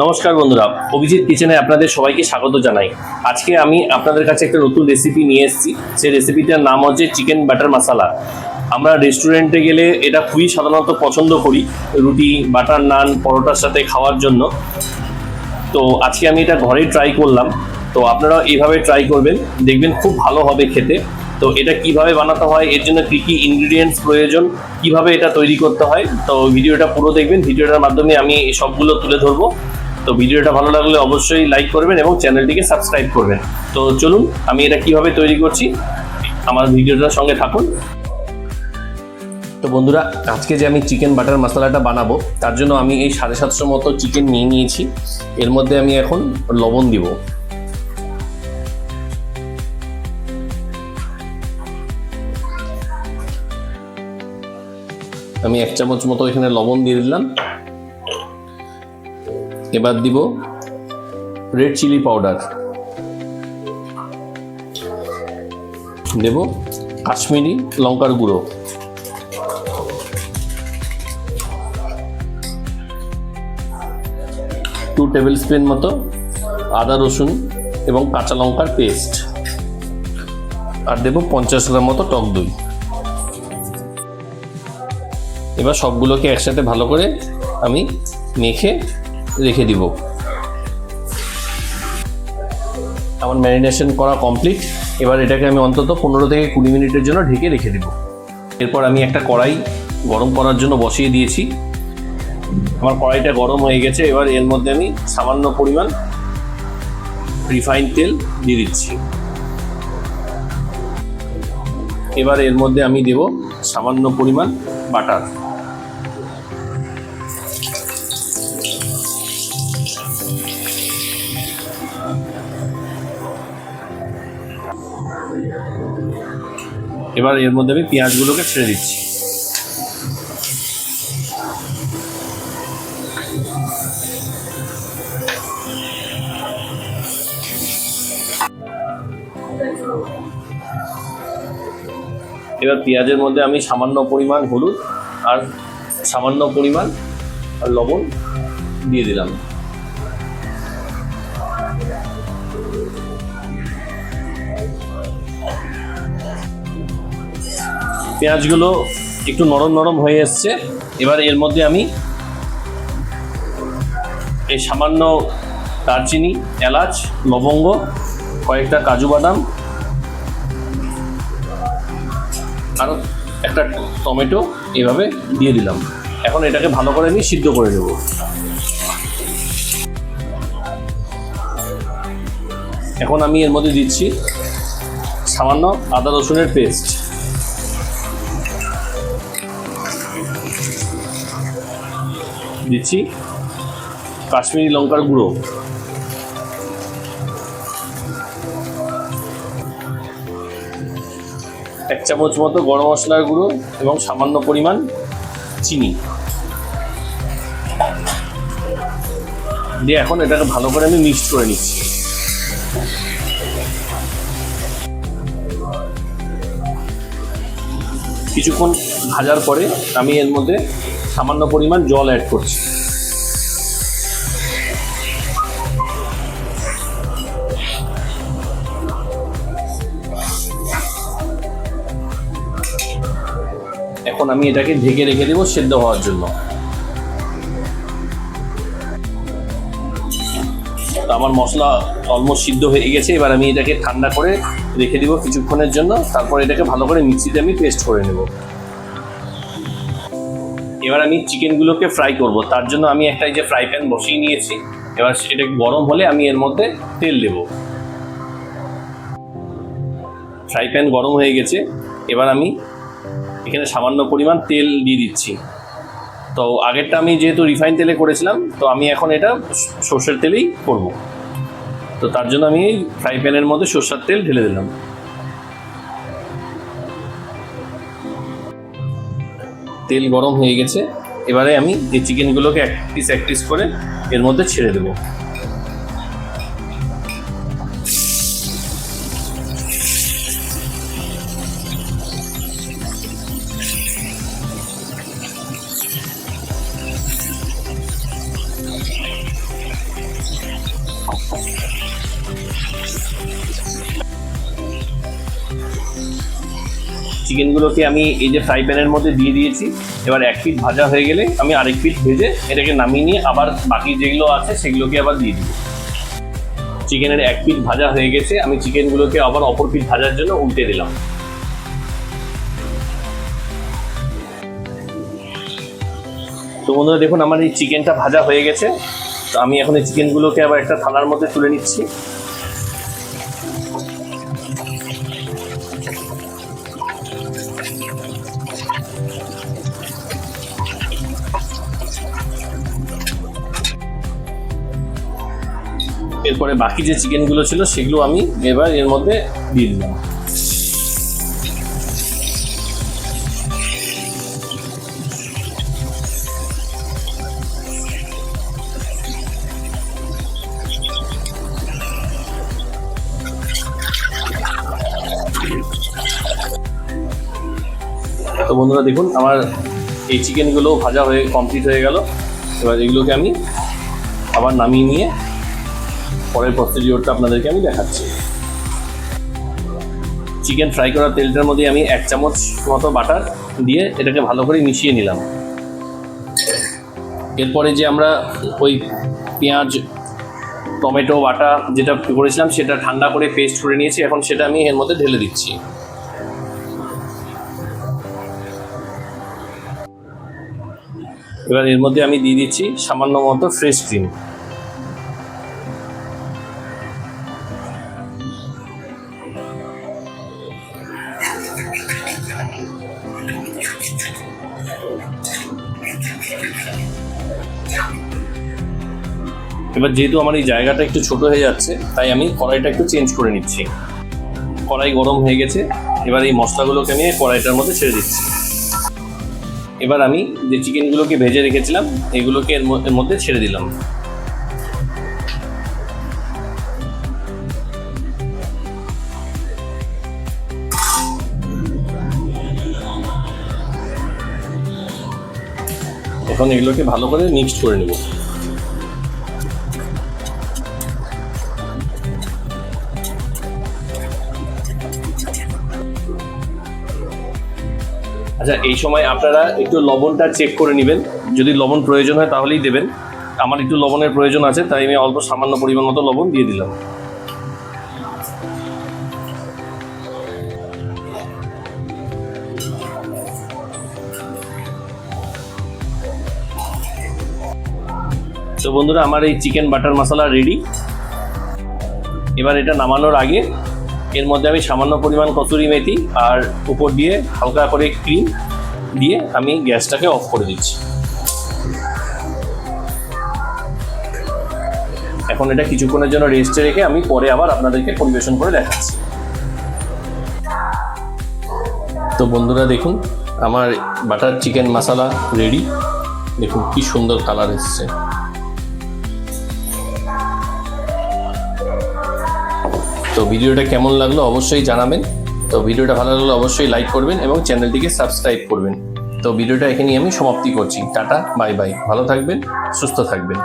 নমস্কার বন্ধুরা, অভিজিৎ কিচেনে আপনাদের সবাইকে স্বাগত জানাই। আজকে আমি আপনাদের কাছে একটা নতুন রেসিপি নিয়ে এসেছি। সেই রেসিপিটার নাম হচ্ছে চিকেন বাটার মশলা। আমরা রেস্টুরেন্টে গেলে এটা খুবই সাধারণত পছন্দ করি রুটি, বাটার নান, পরোটার সাথে খাওয়ার জন্য। তো আজকে আমি এটা ঘরেই ট্রাই করলাম। তো আপনারা এইভাবে ট্রাই করবেন, দেখবেন খুব ভালো হবে খেতে। তো এটা কিভাবে বানাতে হয়, এর জন্য কী কী ইনগ্রিডিয়েন্টস প্রয়োজন, কিভাবে এটা তৈরি করতে হয়, তো ভিডিওটা পুরো দেখবেন। ভিডিওটার মাধ্যমে আমি সবগুলো তুলে ধরবো। তো ভিডিওটা ভালো লাগলে অবশ্যই লাইক করবেন এবং চ্যানেলটিকে সাবস্ক্রাইব করবেন। তো চলুন আমি এটা কিভাবে তৈরি করছি, আমার ভিডিওটার সঙ্গে থাকুন। তো বন্ধুরা, আজকে যে আমি চিকেন বাটার মশলাটা বানাবো তার জন্য আমি এই 750 মতো চিকেন নিয়ে নিয়েছি। এর মধ্যে আমি এখন লবণ দিব। আমি 1 চামচ মতো এখানে লবণ দিয়ে দিলাম। এবার দিব রেড চিলি পাউডার, দেব কাশ্মীরি লঙ্কার গুঁড়ো, 2 টেবিল স্পুন মতো আদা রসুন এবং কাঁচা লঙ্কার পেস্ট, আর দেব 50 গ্রাম মতো টক দই। এবার সবগুলোকে একসাথে ভালো করে আমি মেখে রেখে দিব। আমার ম্যারিনেশন করা কমপ্লিট। এবার এটাকে আমি অন্তত 15 থেকে 20 মিনিটের জন্য ঢেকে রেখে দেব। এরপর আমি একটা কড়াই গরম করার জন্য বসিয়ে দিয়েছি। আমার কড়াইটা গরম হয়ে গেছে। এবার এর মধ্যে আমি সামান্য পরিমাণ রিফাইন্ড তেল দিয়ে দিচ্ছি। এবার এর মধ্যে আমি দেব সামান্য পরিমাণ বাটার। এবার এর মধ্যে আমি পেঁয়াজগুলোকে ছেড়ে দিচ্ছি। এবার পেঁয়াজের মধ্যে আমি সামান্য পরিমাণ হলুদ আর সামান্য পরিমাণ লবণ দিয়ে দিলাম। পেঁয়াজগুলো একটু নরম নরম হয়ে এসছে। এবার এর মধ্যে আমি এই সামান্য দারচিনি, এলাচ, লবঙ্গ, কয়েকটা কাজু বাদাম আর একটা টমেটো এভাবে দিয়ে দিলাম। এখন এটাকে ভালো করে আমি সিদ্ধ করে নেব। এখন আমি এর মধ্যে দিচ্ছি সামান্য আদা রসুনের পেস্ট, দিচ্ছি কাশ্মীরি লঙ্কার গুঁড়ো, এক চামচ মতো গরম মশলার গুঁড়ো এবং সামান্য পরিমাণ চিনি দিয়ে এখন এটাকে ভালো করে আমি মিক্সড করে নিচ্ছি। কিছুক্ষণ ভাজার পরে আমি এর মধ্যে সামান্য পরিমাণ জল অ্যাড করছি। এখন আমি এটাকে ঢেকে রেখে দেবো সেদ্ধ হওয়ার জন্য। আমার মশলা অলমোস্ট সিদ্ধ হয়ে গেছে। এবার আমি এটাকে ঠান্ডা করে রেখে দিব কিছুক্ষণের জন্য। তারপর এটাকে ভালো করে মিক্সিতে আমি পেস্ট করে নেব। এবার আমি চিকেনগুলোকে ফ্রাই করব। তার জন্য আমি একটা এই যে ফ্রাই প্যান বসিয়ে নিয়েছি। এবার এটা গরম হলে আমি এর মধ্যে তেল দেব। ফ্রাই প্যান গরম হয়ে গেছে। এবার আমি এখানে সামান্য পরিমাণ তেল দিয়ে দিচ্ছি। তো আগেরটা আমি যেহেতু রিফাইন তেলে করেছিলাম, তো আমি এখন এটা সর্ষের তেলেই করব। তো তার জন্য আমি ফ্রাই প্যানের মধ্যে সর্ষের তেল ঢেলে দিলাম। তেল গরম হয়ে গেছে। এবারে আমি এই চিকেনগুলোকে এক পিস করে এর মধ্যে ছেড়ে দেবো। চিকেনগুলোকে আমি এই যে ফ্রাই প্যানের মধ্যে দিয়ে দিয়েছি। এবার এক পিঠ ভাজা হয়ে গেলে আমি আরেক পিঠ ভেজে এটাকে নামিয়ে নিয়ে আবার বাকি যেগুলো আছে সেগুলোকে আবার দিয়ে দিব। চিকেনের এক পিঠ ভাজা হয়ে গেছে, আমি চিকেনগুলোকে আবার অপর পিঠ ভাজার জন্য উল্টে দিলাম। তো বন্ধুরা দেখুন আমার এই চিকেনটা ভাজা হয়ে গেছে। তো আমি এখন এই চিকেনগুলোকে আবার একটা থালার মধ্যে তুলে নিচ্ছি। এরপরে বাকি যে চিকেনগুলো ছিল সেগুলো আমি এবার এর মধ্যে দিয়ে দিলাম। তো বন্ধুরা দেখুন আমার এই চিকেনগুলো ভাজা হয়ে কমপ্লিট হয়ে গেল। এবার এগুলোকে আমি আবার নামিয়ে নিয়ে পরের প্রসিডিওরটা আপনাদেরকে আমি দেখাচ্ছি। চিকেন ফ্রাই করা তেলটার মধ্যে আমি 1 চামচ মতো বাটার দিয়ে এটাকে ভালো করে মিশিয়ে নিলাম। এরপরে যে আমরা ওই পেঁয়াজ টমেটো বাটা যেটা করেছিলাম সেটা ঠান্ডা করে পেস্ট করে নিয়েছি, এখন সেটা আমি এর মধ্যে ঢেলে দিচ্ছি। এবার এর মধ্যে আমি দিয়ে দিচ্ছি সামান্য মতো ফ্রেশ ক্রিম। এবার যেহেতু আমার এই জায়গাটা একটু ছোট হয়ে যাচ্ছে তাই আমি কড়াইটা একটু চেঞ্জ করে নিচ্ছি। কড়াই গরম হয়ে গেছে, এবার এই মশলাগুলোকে আমি কড়াইটার মধ্যে ছেড়ে দিচ্ছি। এবার আমি যে চিকেনগুলোকে ভেজে রেখেছিলাম এগুলোকে এর মধ্যে ছেড়ে দিলাম। এখন এগুলোকে ভালো করে মিক্সড করে নেব। আচ্ছা, এই সময় আপনারা একটু লবণটা চেক করে নেবেন, যদি লবণ প্রয়োজন হয় তাহলেই দেবেন। আমার একটু লবণের প্রয়োজন আছে তাই আমি অল্প সামান্য পরিমাণ মতো লবণ দিয়ে দিলাম। তো বন্ধুরা আমার এই চিকেন বাটার মশলা রেডি। এবার এটা নামানোর আগে এর মধ্যে আমি সামান্য পরিমাণ কসুরি মেথি আর উপর দিয়ে হালকা করে ক্রিম দিয়ে আমি গ্যাসটাকে অফ করে দিচ্ছি। এখন এটা কিছুক্ষণের জন্য রেস্টে রেখে আমি পরে আবার আপনাদেরকে পরিবেশন করে দেখাচ্ছি। তো বন্ধুরা দেখুন আমার বাটার চিকেন মশলা রেডি। দেখুন কি সুন্দর কালার এসছে। তো ভিডিওটা কেমন লাগলো অবশ্যই জানাবেন। তো ভিডিওটা ভালো লাগলে অবশ্যই লাইক করবেন এবং চ্যানেলটিকে সাবস্ক্রাইব করবেন। তো ভিডিওটা এখানেই আমি সমাপ্তি করছি। টাটা, বাই বাই, ভালো থাকবেন, সুস্থ থাকবেন।